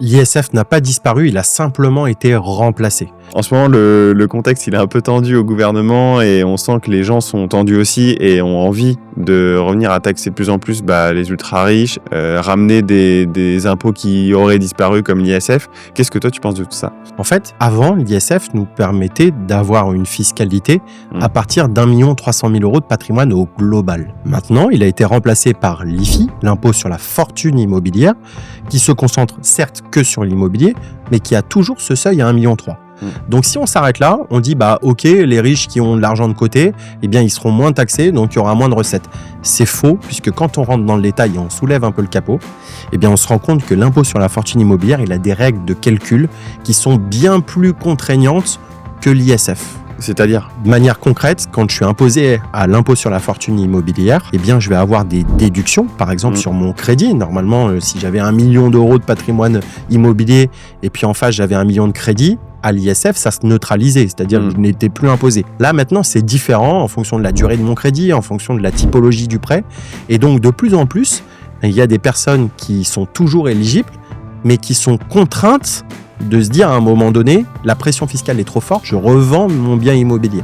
L'ISF n'a pas disparu, il a simplement été remplacé. En ce moment, le contexte il est un peu tendu au gouvernement et on sent que les gens sont tendus aussi et ont envie de revenir à taxer de plus en plus les ultra riches, ramener des impôts qui auraient disparu comme l'ISF. Qu'est-ce que toi tu penses de tout ça? En fait, avant, l'ISF nous permettait d'avoir une fiscalité à partir d'1 300 000 € de patrimoine au global. Maintenant, il a été remplacé par l'IFI, l'impôt sur la fortune immobilière, qui se concentre certes que sur l'immobilier, mais qui a toujours ce seuil à 1,3 million. Donc si on s'arrête là, on dit ok, les riches qui ont de l'argent de côté, eh bien ils seront moins taxés, donc il y aura moins de recettes. C'est faux, puisque quand on rentre dans le détail et on soulève un peu le capot, eh bien on se rend compte que l'impôt sur la fortune immobilière, il a des règles de calcul qui sont bien plus contraignantes que l'ISF. C'est-à-dire? De manière concrète, quand je suis imposé à l'impôt sur la fortune immobilière, eh bien, je vais avoir des déductions, par exemple sur mon crédit. Normalement, si j'avais 1 million d'euros de patrimoine immobilier et puis en face, j'avais 1 million de crédit, à l'ISF, ça se neutralisait, c'est-à-dire que je n'étais plus imposé. Là, maintenant, c'est différent en fonction de la durée de mon crédit, en fonction de la typologie du prêt. Et donc, de plus en plus, il y a des personnes qui sont toujours éligibles, mais qui sont contraintes de se dire à un moment donné, la pression fiscale est trop forte, je revends mon bien immobilier.